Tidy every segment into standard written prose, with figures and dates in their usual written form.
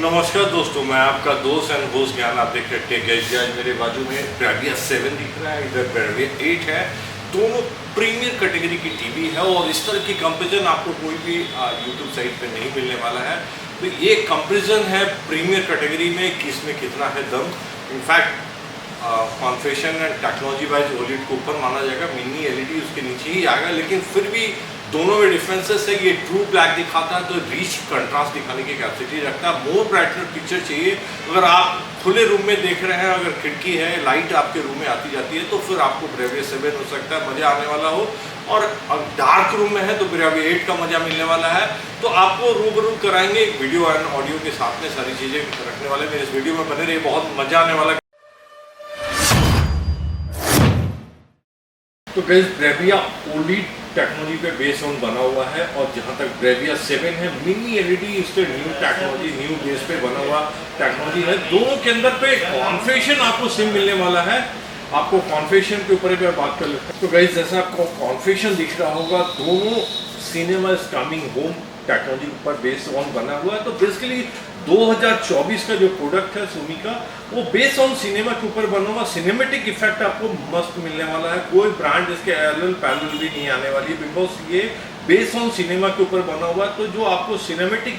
नमस्कार दोस्तों, मैं आपका दोस्त एंड होस्ट ज्ञान। आप देख रहे हैं आज मेरे बाजू में ब्रेविया 7 दिख रहा है, इधर ब्रेविया 8 है। दोनों प्रीमियर कैटेगरी की टीवी है और इस तरह की कंपेरिजन आपको कोई भी यूट्यूब साइट पे नहीं मिलने वाला है। तो ये कंपेरिजन है प्रीमियर कैटेगरी में कि इसमें कितना है दम। In fact configuration and technology wise OLED को ऊपर माना जाएगा, मिनी एलईडी उसके नीचे ही आएगा, लेकिन फिर भी दोनों में डिफरेंसेस है। ये ट्रू ब्लैक दिखाता है तो रिच कंट्रास्ट दिखाने की कैपेसिटी रखता है। मोर ब्राइटनर पिक्चर चाहिए अगर आप खुले रूम में देख रहे हैं, अगर खिड़की है, लाइट आपके रूम में आती जाती है, तो फिर आपको ब्रेविया 7 हो सकता है मज़ा आने वाला हो। और डार्क रूम में है तो ब्रेविया 8 का मज़ा मिलने वाला है। तो आपको रूबरू कराएंगे वीडियो एंड ऑडियो के साथ में, सारी चीज़ें रखने वाले। मेरे इस वीडियो में बने रहिए, बहुत मज़ा आने वाला है। तो गाइस, ब्रेविया ओलेड टेक्नोलॉजी पे बेस ऑन बना हुआ है, और जहाँ तक ब्रेविया 7 है मिनी एलईडी इसके न्यू टेक्नोलॉजी, न्यू बेस पे बना हुआ टेक्नोलॉजी है। दोनों के अंदर पे कॉन्फ़िगरेशन आपको सेम मिलने वाला है। आपको कॉन्फ़िगरेशन के ऊपर भी बात कर लेते हैं। तो गाइस, जैसा आपको कॉन्फ़िगरेशन दिख रहा होगा, दोनों cinema is coming home technology के ऊपर बेस ऑन बना हुआ है। तो बेसिकली 2024 का जो प्रोडक्ट है सोनी का, वो बेस ऑन सिनेमा के ऊपर बना हुआ। सिनेमेटिक इफेक्ट आपको मस्त मिलने वाला है। कोई ब्रांड इसके पैरेलल भी नहीं आने वाली है, बिकॉज ये बेस ऑन सिनेमा के ऊपर बना हुआ है। तो जो आपको सिनेमेटिक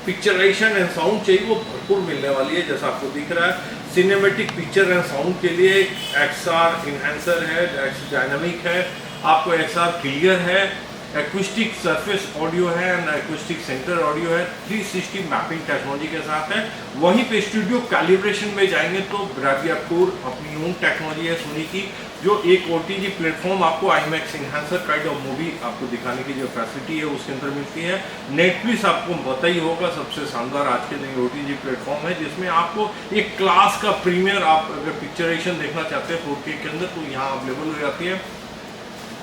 पिक्चराइजेशन एंड साउंड चाहिए वो भरपूर मिलने वाली है। जैसा आपको दिख रहा है, सिनेमेटिक पिक्चर एंड साउंड के लिए XR इन्हेंसर है, डायनामिक है, आपको XR क्लियर है, एक्विस्टिक सरफेस ऑडियो है एंड एक्विस्टिक सेंटर ऑडियो है, 360 मैपिंग टेक्नोलॉजी के साथ है। वहीं पे स्टूडियो कैलिब्रेशन में जाएंगे तो ब्रेविया कोर अपनी ओन टेक्नोलॉजी है सोनी की, जो एक OTG प्लेटफॉर्म आपको IMAX enhancer kind of movie आपको दिखाने की जो फैसिलिटी है उसके अंदर मिलती है। नेटफ्लिक्स आपको पता ही होगा, सबसे शानदार आज के दिन OTG प्लेटफॉर्म है, जिसमें आपको एक क्लास का प्रीमियर, आप अगर पिक्चराइजेशन देखना चाहते हैं 4K के अंदर, तो यहाँ अवेलेबल हो जाती है।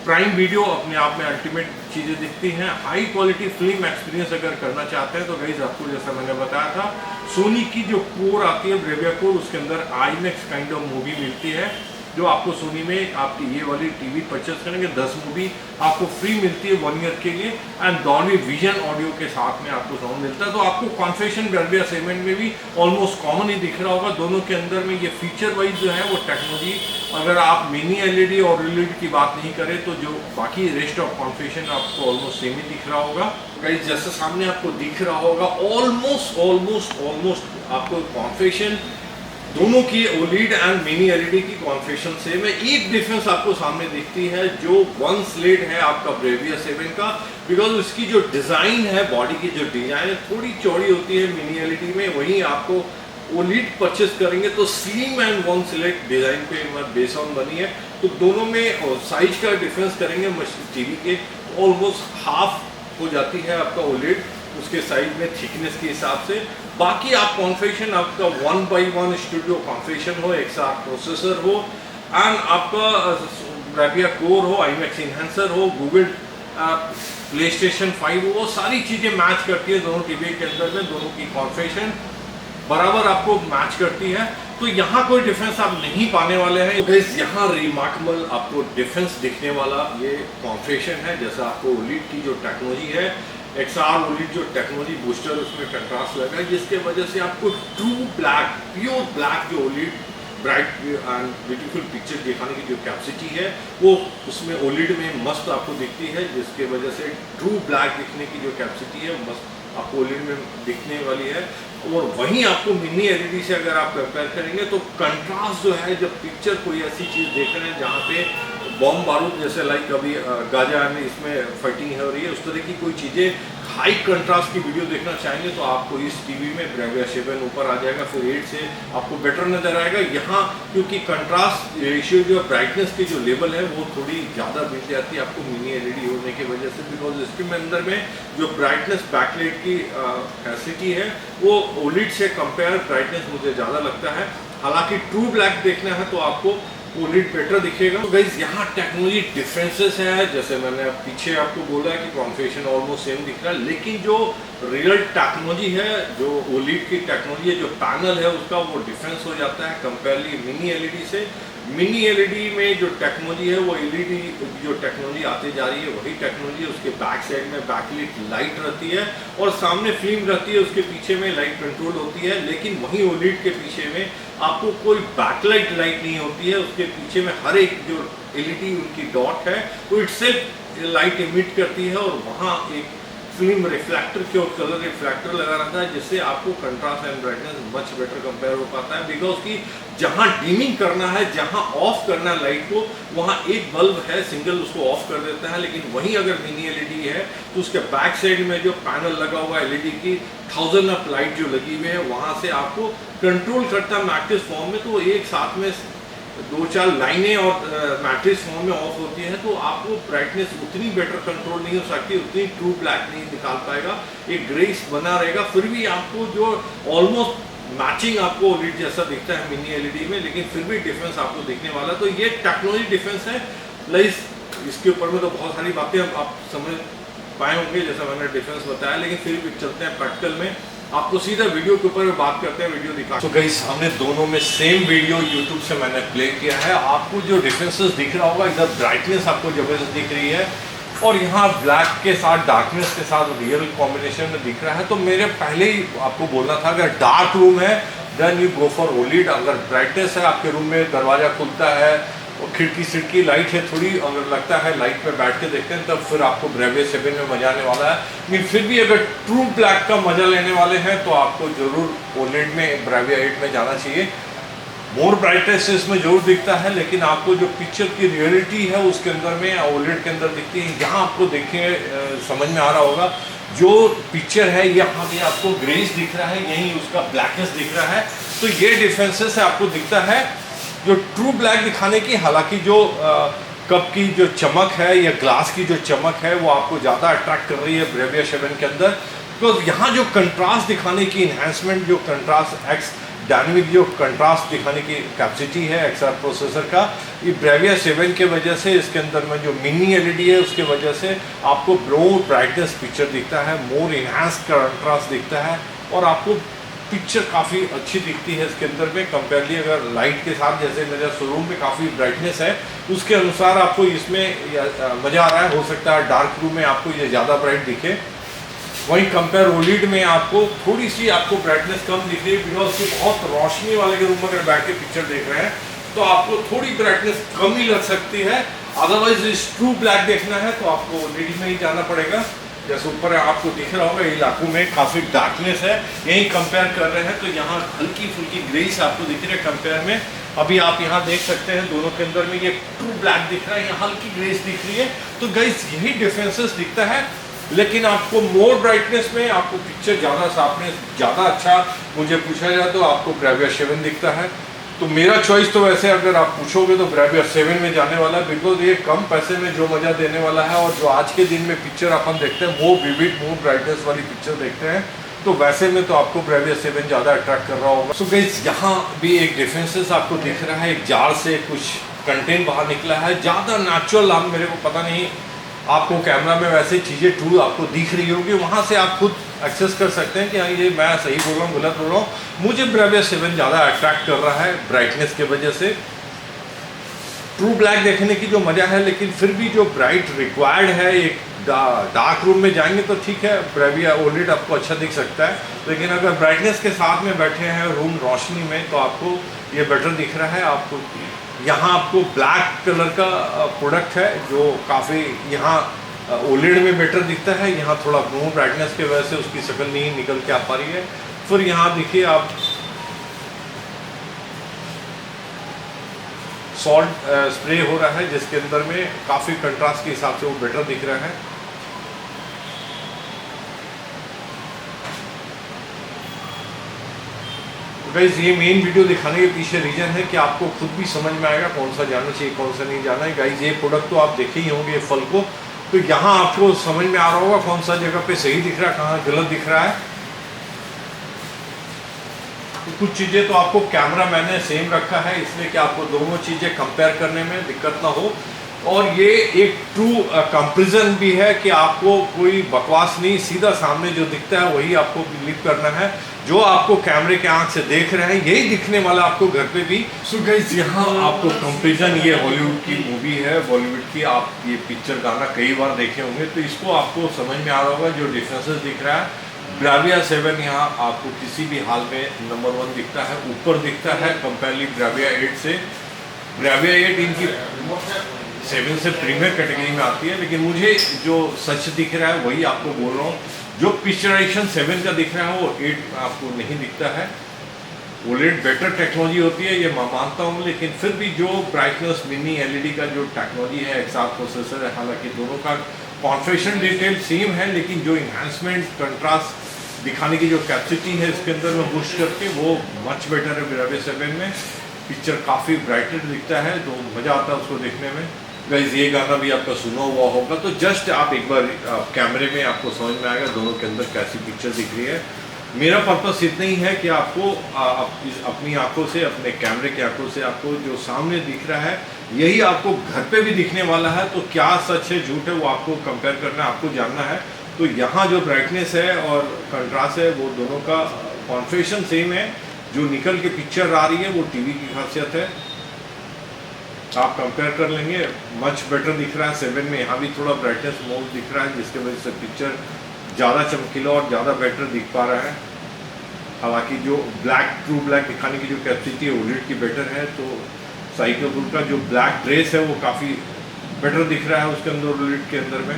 प्राइम वीडियो अपने आप में अल्टीमेट चीज़ें दिखती हैं। हाई क्वालिटी फिल्म एक्सपीरियंस अगर करना चाहते हैं तो गाइस, आपको जैसा मैंने बताया था, सोनी की जो कोर आती है ब्रेविया कोर, उसके अंदर IMAX काइंड ऑफ मूवी मिलती है, जो आपको सोनी में आपकी ये वाली टीवी परचेस करेंगे 10 मूवी आपको फ्री मिलती है 1 ईयर के लिए, एंड डॉल्बी विजन ऑडियो के साथ में आपको साउंड मिलता है। तो आपको कॉन्फ़िगरेशन ब्रेविया 7 में भी ऑलमोस्ट कॉमन ही दिख रहा होगा। दोनों के अंदर में ये फीचर वाइज जो है वो टेक्नोलॉजी, अगर आप मिनी एलईडी और OLED की बात नहीं करें तो जो बाकी रेस्ट ऑफ कॉन्फ़िगरेशन आपको ऑलमोस्ट सेम ही दिख रहा होगा। गाइस, जैसे सामने आपको दिख रहा होगा, ऑलमोस्ट आपको कॉन्फ़िगरेशन दोनों की OLED एंड मिनी एलईडी की कॉन्फ़िगरेशन से में एक डिफरेंस आपको सामने दिखती है, जो वन स्लेट है आपका ब्रेविया 7 का, बिकॉज उसकी जो डिज़ाइन है, बॉडी की जो डिज़ाइन है थोड़ी चौड़ी होती है मिनी एलईडी में। वहीं आपको OLED परचेस करेंगे तो slim and one select design पे बेस ऑन बनी है। तो दोनों में साइज का डिफरेंस करेंगे टीवी के, ऑलमोस्ट हाफ हो जाती है आपका OLED उसके साइज में थिकनेस के हिसाब से। बाकी आप कॉन्फ़िगरेशन आपका 1x1 स्टूडियो कॉन्फ़िगरेशन हो, XR प्रोसेसर हो, एंड आपका ब्रेविया कोर हो, IMAX इन्हांसर हो, गूगल PlayStation 5 हो, वो सारी चीज़ें मैच करती है दोनों टीवी के अंदर में। दोनों की कॉन्फ़िगरेशन बराबर आपको मैच करती है, तो यहाँ कोई डिफरेंस आप नहीं पाने वाले हैं। तो गाइस, यहाँ रिमार्केबल आपको डिफरेंस दिखने वाला ये कॉन्फ़िगरेशन है। जैसा आपको OLED की जो टेक्नोलॉजी है, XR OLED जो टेक्नोलॉजी बूस्टर, उसमें कंट्रास्ट लगा है, जिसके वजह से आपको ट्रू ब्लैक, प्योर ब्लैक जो OLED bright and beautiful picture दिखाने की जो कैपेसिटी है वो उसमें OLED में मस्त आपको दिखती है, जिसके वजह से ट्रू ब्लैक दिखने की जो कैपेसिटी है मस्त आपको OLED में दिखने वाली है। और वहीं आपको मिनी एलईडी से अगर आप कंपेयर करेंगे तो कंट्रास्ट जो है, जब पिक्चर कोई ऐसी चीज़ देख रहे हैं जहाँ पे बॉम्ब बारूद जैसे लाइक अभी गाजा में इसमें फाइटिंग हो रही है, उस तरह की कोई चीज़ें हाई कंट्रास्ट की वीडियो देखना चाहेंगे तो आपको इस टीवी में ब्रेविया 7 ऊपर आ जाएगा, फिर 8 से आपको बेटर नज़र आएगा। यहाँ क्योंकि कंट्रास्ट रेशियो जो ब्राइटनेस की जो लेवल है वो थोड़ी ज़्यादा मिल जाती है आपको मिनी एलईडी होने की वजह से, बिकॉज इसके अंदर में जो ब्राइटनेस बैकलाइट की फैसिलिटी है वो OLED से कंपेयर ब्राइटनेस मुझे ज़्यादा लगता है। हालांकि ट्रू ब्लैक देखना है तो आपको OLED बेटर दिखेगा। तो गाइस, यहाँ टेक्नोलॉजी डिफरेंसेस है, जैसे मैंने पीछे आपको बोला कि कॉन्फ़िगरेशन ऑलमोस्ट सेम दिख रहा है, लेकिन जो रियल टेक्नोलॉजी है, जो OLED की टेक्नोलॉजी है, जो पैनल है उसका वो डिफरेंस हो जाता है कंपेयरली मिनी एलईडी से। मिनी एलईडी में जो टेक्नोलॉजी है वो एलईडी जो टेक्नोलॉजी आती जा रही है वही टेक्नोलॉजी, उसके बैक साइड में बैकलिट लाइट रहती है और सामने फिल्म रहती है, उसके पीछे में लाइट कंट्रोल होती है। लेकिन वहीं ओलेड के पीछे में आपको कोई बैकलाइट लाइट नहीं होती है, उसके पीछे में हर एक जो एलईडी उनकी डॉट है वो इटसेल्फ लाइट इमिट करती है और वहाँ एक फिल्म रिफ्लेक्टर के और कलर रिफ्लेक्टर लगा रहता है, जिससे आपको contrast and brightness much better compare हो पाता है। बिकॉज कि जहां डिमिंग करना है, जहां ऑफ करना है लाइट को, वहां एक बल्ब है सिंगल, उसको ऑफ कर देता है। लेकिन वहीं अगर मिनी एलईडी है तो उसके बैक साइड में जो पैनल लगा हुआ है एलईडी की 1000 अप लाइट जो लगी हुई है, वहां से आपको कंट्रोल करता है मैट्रिक्स फॉर्म में। तो एक साथ में 2-4 लाइनें और मैट्रिक्स फॉर्म में ऑफ होती है, तो आपको ब्राइटनेस उतनी बेटर कंट्रोल नहीं हो सकती, उतनी ट्रू ब्लैक नहीं निकाल पाएगा, एक ग्रेस बना रहेगा। फिर भी आपको जो ऑलमोस्ट मैचिंग आपको ओलेड जैसा दिखता है मिनी एलईडी में, लेकिन फिर भी डिफरेंस आपको दिखने वाला। तो ये टेक्नोलॉजी डिफरेंस है। प्लस इसके ऊपर में तो बहुत सारी बातें आप समझ पाए होंगे जैसा मैंने डिफरेंस बताया, लेकिन फिर भी चलते हैं प्रैक्टिकल में, आपको सीधा वीडियो के ऊपर बात करते हैं, वीडियो दिखा। तो गाइस हमने दोनों में सेम वीडियो यूट्यूब से मैंने प्ले किया है। आपको जो डिफरेंसेस दिख रहा होगा, इधर ब्राइटनेस आपको जबरदस्त दिख रही है और यहाँ ब्लैक के साथ डार्कनेस के साथ रियल कॉम्बिनेशन में दिख रहा है। तो मेरे पहले ही आपको बोलना था, अगर डार्क रूम है then you go for OLED. अगर ब्राइटनेस है, आपके रूम में दरवाजा खुलता है और खिड़की सिड़की लाइट है थोड़ी, अगर लगता है लाइट पे बैठ के देखते हैं, तब फिर आपको ब्रेविया 7 में मजा आने वाला है। लेकिन फिर भी अगर ट्रू ब्लैक का मजा लेने वाले हैं तो आपको जरूर ओलेड में ब्रेविया 8 में जाना चाहिए। मोर ब्राइटनेस इसमें जरूर दिखता है, लेकिन आपको जो पिक्चर की रियलिटी है उसके अंदर में ओलेड के अंदर दिखती है। यहाँ आपको देखिए समझ में आ रहा होगा, जो पिक्चर है यहाँ भी आपको ग्रेस दिख रहा है, यहीं उसका ब्लैकनेस दिख रहा है। तो ये डिफरेंसेस आपको दिखता है जो ट्रू ब्लैक दिखाने की। हालांकि जो कप की जो चमक है या ग्लास की जो चमक है वो आपको ज़्यादा अट्रैक्ट कर रही है ब्रेविया 7 के अंदर। तो यहाँ जो कंट्रास्ट दिखाने की इन्हेंसमेंट, जो कंट्रास्ट एक्स डायनेमिक जो कंट्रास्ट दिखाने की कैपेसिटी है एक्सआर प्रोसेसर का, ये ब्रेविया 7 के वजह से इसके अंदर में जो मिनी एलईडी है उसके वजह से आपको मोर ब्राइटनेस पिक्चर दिखता है, मोर इन्हांस कंट्रास्ट दिखता है और आपको पिक्चर काफ़ी अच्छी दिखती है इसके अंदर में कंपेयरली अगर लाइट के साथ। जैसे मेरे शोरूम में काफ़ी ब्राइटनेस है, उसके अनुसार आपको इसमें मज़ा आ रहा है। हो सकता है डार्क रूम में आपको ये ज़्यादा ब्राइट दिखे, वहीं कंपेयर ओलेड में आपको थोड़ी सी आपको ब्राइटनेस कम दिख रही है। बिकॉज कि बहुत रोशनी वाले के रूम में अगर बैठ के पिक्चर देख रहे हैं तो आपको थोड़ी ब्राइटनेस कम ही लग सकती है। अदरवाइज इस ट्रू ब्लैक देखना है तो आपको ओलेड में ही जाना पड़ेगा। जैसे ऊपर आपको दिख रहा होगा इलाकों में काफ़ी डार्कनेस है, यहीं कंपेयर कर रहे हैं तो यहाँ हल्की फुल्की ग्रेस आपको दिख रही है कंपेयर में। अभी आप यहाँ देख सकते हैं दोनों के अंदर में ये ट्रू ब्लैक दिख रहा है, यहाँ हल्की ग्रेस दिख रही है। तो गाइस यही डिफरेंसेस दिखता है। लेकिन आपको मोर ब्राइटनेस में आपको पिक्चर ज़्यादा शार्पनेस ज़्यादा अच्छा मुझे पूछा जाए तो आपको ब्रेविया 7 दिखता है। तो मेरा चॉइस तो वैसे अगर आप पूछोगे तो ब्रेविया 7 में जाने वाला है। बिकॉज ये कम पैसे में जो मज़ा देने वाला है और जो आज के दिन में पिक्चर अपन देखते हैं वो विविड मोर ब्राइटनेस वाली पिक्चर देखते हैं, तो वैसे में तो आपको ब्रेविया 7 ज़्यादा अट्रैक्ट कर रहा होगा। सो गाइस यहाँ भी एक डिफरेंसेस आपको दिख रहा है, एक जार से कुछ कंटेंट बाहर निकला है, ज़्यादा नेचुरल। आप मेरे को पता नहीं आपको कैमरा में वैसे चीज़ें ट्रू आपको दिख रही होगी, वहाँ से आप खुद एक्सेस कर सकते हैं कि हाँ ये मैं सही बोल रहा हूँ गलत बोल रहा हूँ। मुझे ब्रेविया 7 ज़्यादा अट्रैक्ट कर रहा है ब्राइटनेस के वजह से। ट्रू ब्लैक देखने की जो मज़ा है, लेकिन फिर भी जो ब्राइट रिक्वायर्ड है, एक डार्क रूम में जाएंगे तो ठीक है ब्रेविया ओलेड आपको अच्छा दिख सकता है। लेकिन अगर ब्राइटनेस के साथ में बैठे हैं रूम रोशनी में तो आपको ये बेटर दिख रहा है। आपको यहाँ आपको ब्लैक कलर का प्रोडक्ट है जो काफ़ी यहाँ ओलेड में बेटर दिखता है। यहाँ थोड़ा मोर ब्राइटनेस की वजह से उसकी शक्ल नहीं निकल के आ पा रही है। फिर यहाँ देखिए आप सॉल्ट स्प्रे हो रहा है जिसके अंदर में काफ़ी कंट्रास्ट के हिसाब से वो बेटर दिख रहा है। गाइस ये मेन वीडियो दिखाने के पीछे रीजन है कि आपको खुद भी समझ में आएगा कौन सा जाना चाहिए कौन सा नहीं जाना है। गाइस ये प्रोडक्ट तो आप देखे ही होंगे फल को, तो यहाँ आपको समझ में आ रहा होगा कौन सा जगह पे सही दिख रहा है कहाँ गलत दिख रहा है। तो कुछ चीज़ें तो आपको कैमरा मैंने सेम रखा है इसलिए कि आपको दोनों चीज़ें कंपेयर करने में दिक्कत ना हो। और ये एक ट्रू कंपैरिजन भी है कि आपको कोई बकवास नहीं, सीधा सामने जो दिखता है वही आपको बिलीव करना है। जो आपको कैमरे के आंख से देख रहे हैं यही दिखने वाला आपको घर पे भी। सो गाइस, यहाँ आपको कंपैरिजन, ये हॉलीवुड की मूवी है, बॉलीवुड की। आप ये पिक्चर गाना कई बार देखे होंगे तो इसको आपको समझ में आ रहा होगा जो डिफरेंसेस दिख रहा है। ब्राविया 7 यहाँ आपको किसी भी हाल में नंबर 1 दिखता है, ऊपर दिखता है कंपेयरली ब्राविया 8 से। ब्राविया 8 इनकी 7 से प्रीमियर कैटेगरी में आती है, लेकिन मुझे जो सच दिख रहा है वही आपको बोल रहा हूँ। जो पिक्चराइजेशन 7 का दिख रहा है वो 8 आपको नहीं दिखता है। OLED बेटर टेक्नोलॉजी होती है, ये मैं मानता हूँ, लेकिन फिर भी जो ब्राइटनेस मिनी LED का जो टेक्नोलॉजी है, XR प्रोसेसर है, हालांकि दोनों का कॉन्फ़िगरेशन डिटेल सेम है, लेकिन जो इन्हांसमेंट कंट्रास्ट दिखाने की जो कैपेसिटी है इसके अंदर में बूस्ट करके वो मच बेटर है ब्राविया 7 में। पिक्चर काफ़ी ब्राइटर दिखता है तो मज़ा आता है उसको देखने में। गाइस, ये गाना भी आपका सुना हुआ होगा, तो जस्ट आप एक बार कैमरे में आपको समझ में आएगा दोनों के अंदर कैसी पिक्चर दिख रही है। मेरा पर्पस इतना ही है कि आपको अपनी आंखों से, अपने कैमरे की आंखों से आपको जो सामने दिख रहा है यही आपको घर पे भी दिखने वाला है। तो क्या सच है झूठ है वो आपको कंपेयर करना है, आपको जानना है। तो यहाँ जो ब्राइटनेस है और कंट्रास्ट है वो दोनों का कॉन्फ़िगरेशन सेम है। जो निकल के पिक्चर आ रही है वो टीवी की खासियत है, आप कंपेयर कर लेंगे, मच बेटर दिख रहा है 7 में। यहाँ भी थोड़ा ब्राइटनेस मोड दिख रहा है जिसके वजह से पिक्चर ज़्यादा चमकीला और ज़्यादा बेटर दिख पा रहा है। हालांकि जो ट्रू ब्लैक दिखाने की जो कैपेसिटी है OLED की बेटर है, तो साइकोपुर का जो ब्लैक ड्रेस है वो काफ़ी बेटर दिख रहा है उसके अंदर OLED के अंदर में।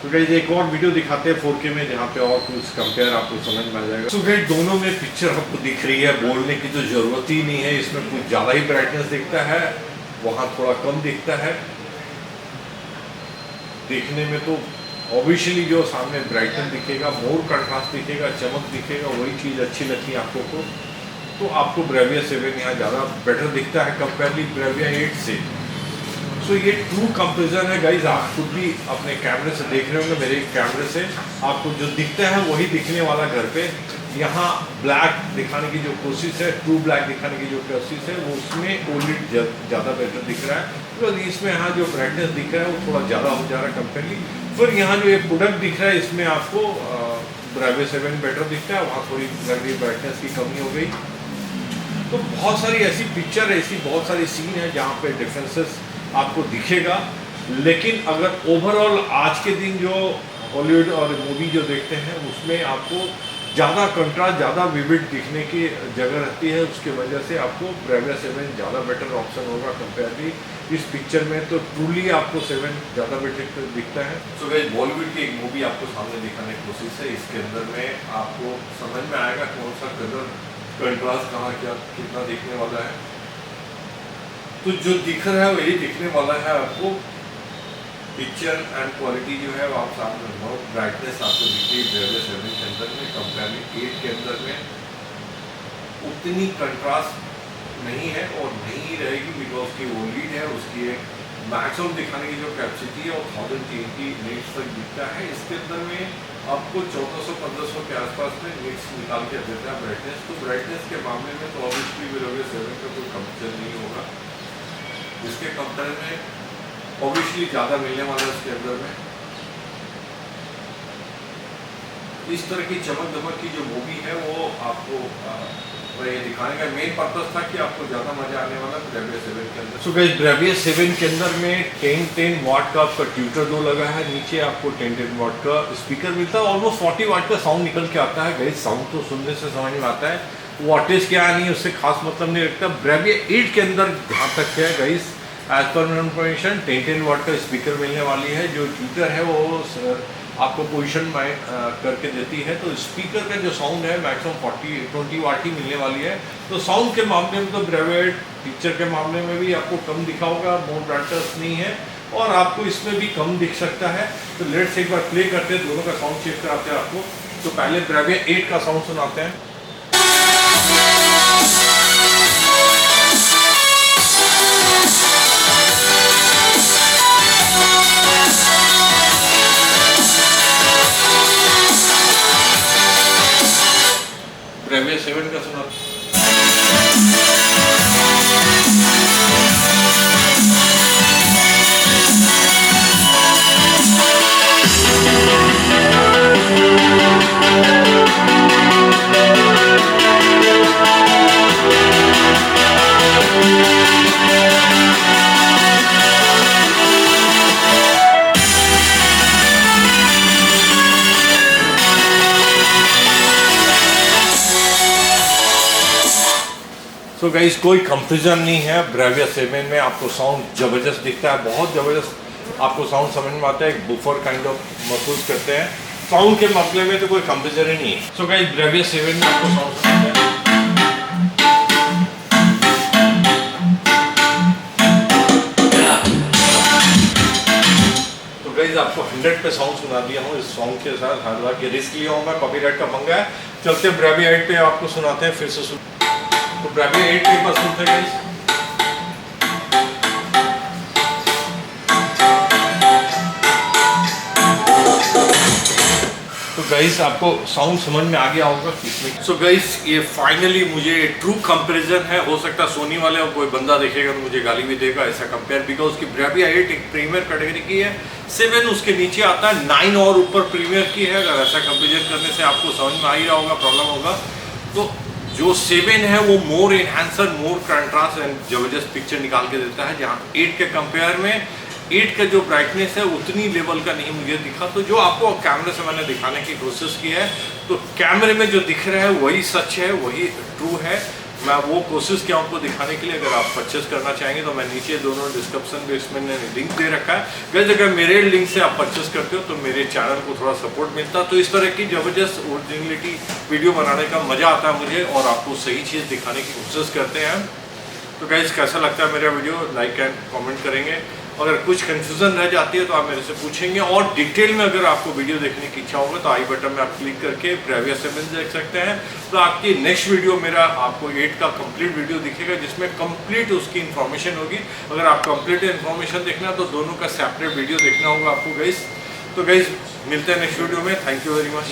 तो गाइस, एक और वीडियो दिखाते हैं 4K में जहाँ पे और कुछ कंपेयर आपको समझ में आ जाएगा। तो गाइस, दोनों में पिक्चर आपको दिख रही है, बोलने की तो ज़रूरत ही नहीं है। इसमें कुछ ज़्यादा ही ब्राइटनेस दिखता है, वहाँ थोड़ा कम दिखता है। देखने में तो ऑब्वियसली जो सामने ब्राइटनेस दिखेगा, मोर कंट्रास्ट दिखेगा, चमक दिखेगा, वही चीज़ अच्छी लगती है आपको को। तो आपको ब्राविया 7 यहाँ ज़्यादा बेटर दिखता है कंपेयरली ब्राविया 8 से। तो ये ट्रू कंपैरिजन है गाइज। आप खुद भी अपने कैमरे से देख रहे होंगे, मेरे कैमरे से आपको जो दिखता है वही दिखने वाला घर पे। यहाँ ब्लैक दिखाने की जो कोशिश है, ट्रू ब्लैक दिखाने की जो कोशिश है, वो उसमें OLED ज़्यादा बेटर दिख रहा है। तो इसमें यहाँ जो ब्राइटनेस दिख रहा है वो थोड़ा ज़्यादा हो जा रहा है कंपेयरली। फिर यहाँ जो एक प्रोडक्ट दिख रहा है इसमें आपको ब्राविया 7 बेटर दिखता है, वहाँ थोड़ी लग रही ब्राइटनेस की कमी हो गई। तो बहुत सारी ऐसी पिक्चर है, ऐसी बहुत सारी सीन है जहाँ पे डिफरेंसेस आपको दिखेगा। लेकिन अगर ओवरऑल आज के दिन जो हॉलीवुड और मूवी जो देखते हैं उसमें आपको ज़्यादा कंट्रास्ट, ज़्यादा विविड दिखने की जगह रहती है, उसके वजह से आपको ब्राविया 7 ज़्यादा बेटर ऑप्शन होगा कंपेयरली इस पिक्चर में। तो ट्रूली आपको 7 ज़्यादा बेटर दिखता है। सो गाइस, बॉलीवुड की एक मूवी आपको सामने दिखाने की कोशिश है। इसके अंदर में आपको समझ में आएगा कौन सा कलर कंट्रास्ट कहाँ क्या कितना दिखने वाला है। तो जो दिख रहा है वही दिखने वाला है आपको। पिक्चर एंड क्वालिटी जो है वो आप सामने बहुत ब्राइटनेस आपको दिखी ब्राविया 7 के अंदर में, कंपेयरली 8 के अंदर में उतनी कंट्रास्ट नहीं है और नहीं रहेगी, बिकॉज की OLED है, उसकी एक मैक्सिमम दिखाने की जो कैपेसिटी है वो 1080 निट्स तक दिखता है। इसके अंदर में आपको 1400-1500 के आसपास में निट्स निकाल के देता है ब्राइटनेस। तो ब्राइटनेस के मामले में तो ऑब्वियसली ब्राविया 7 का कोई कंपेरिजन नहीं होगा। इसके कंपेयर में ऑब्वियसली ज़्यादा मिलने वाला है उसके अंदर में। इस तरह की चमक दमक की जो मूवी है वो आपको ये दिखाने का मेन पर्पस था कि आपको ज़्यादा मजा आने वाला ब्राविया 7 के अंदर। सो गाइस, ब्राविया 7 के अंदर में 10 वाट का आपका ट्यूटर दो लगा है, नीचे आपको 10 वाट का स्पीकर मिलता है, ऑलमोस्ट 40 वाट का साउंड निकल के आता है। गाइस, साउंड तो सुनने से समझ में आता है, वाटेज क्या नहीं उससे खास मतलब नहीं रखता। ब्राविया 8 के अंदर जहाँ तक है गाइस, एज पर इन्फॉर्मेशन 10 वाट का स्पीकर मिलने वाली है। जो ट्यूटर है वो आपको पोजीशन करके देती है, तो स्पीकर का जो साउंड है मैक्सिमम 20 वाट ही मिलने वाली है। तो साउंड के मामले में तो ब्राविया 8 पिक्चर के मामले में भी आपको कम दिखा होगा, मोर ब्राइटनेस नहीं है और आपको इसमें भी कम दिख सकता है। तो लेट्स एक बार प्ले करते हैं, दोनों का साउंड चेक कराते हैं आपको। तो पहले ब्राविया 8 का साउंड सुनाते हैं। ब्रेविया 7 का सुना। सो गाइस कोई कंफ्यूजन नहीं है, ब्रेविया 7 में आपको साउंड ज़बरदस्त दिखता है, बहुत ज़बरदस्त आपको साउंड समझ में आता है, एक बुफर काइंड ऑफ महसूस करते हैं। साउंड के मामले में तो कोई कंफ्यूजन ही नहीं है। सो गाइस ब्रेविया 7 में आपको साउंड सुनते हैं। तो गाइस आपको 100 पे साउंड सुना दिया हूँ इस सॉन्ग के साथ। हालांकि रिस्क लिया हूँ मैं, कॉपीराइट का पंगा है। चलते ब्रेविया 8 पे आपको सुनाते हैं फिर से। तो ब्रेविया 8 पे बस सुनते हैं गाइस। तो गाइस आपको साउंड समझ में आ गया होगा इसमें। सो गाइस ये फाइनली मुझे ट्रू कंपैरिजन है। हो सकता है सोनी वाले और कोई बंदा देखेगा तो मुझे गाली भी देगा ऐसा कंपेयर, बिकॉज की ब्रेविया 8 एक प्रीमियर कैटेगरी की है, 7 उसके नीचे आता है, 9 और ऊपर प्रीमियर की है। अगर ऐसा कंपेरिजन करने से आपको समझ में आ ही रहा होगा, प्रॉब्लम होगा। तो जो 7 है वो मोर एनहांसर, मोर कंट्रास्ट एंड जबरदस्त पिक्चर निकाल के देता है, जहाँ 8 के कंपेयर में 8 का जो ब्राइटनेस है उतनी लेवल का नहीं मुझे दिखा। तो जो आपको कैमरे से मैंने दिखाने की कोशिश की है, तो कैमरे में जो दिख रहा है वही सच है, वही ट्रू है। मैं वो कोशिश किया आपको दिखाने के लिए। अगर आप परचेस करना चाहेंगे तो मैं नीचे दोनों डिस्क्रिप्शन में इसमें लिंक दे रखा है। गाइस अगर मेरे लिंक से आप परचेस करते हो तो मेरे चैनल को थोड़ा सपोर्ट मिलता है। तो इस तरह की ज़बरदस्त ओरिजिनलिटी वीडियो बनाने का मज़ा आता है मुझे, और आपको सही चीज़ दिखाने की कोशिश करते हैं। तो गाइस कैसा लगता है मेरा वीडियो, लाइक एंड कमेंट करेंगे। अगर कुछ कंफ्यूजन रह जाती है तो आप मेरे से पूछेंगे, और डिटेल में अगर आपको वीडियो देखने की इच्छा होगा तो आई बटन में आप क्लिक करके ब्रेविया 7 देख सकते हैं। तो आपकी नेक्स्ट वीडियो मेरा आपको 8 का कंप्लीट वीडियो दिखेगा, जिसमें कंप्लीट उसकी इन्फॉर्मेशन होगी। अगर आप कंप्लीट इन्फॉर्मेशन देखना तो दोनों का सेपरेट वीडियो देखना होगा आपको गाइस। तो गाइस मिलते हैं नेक्स्ट वीडियो में। Thank you very much.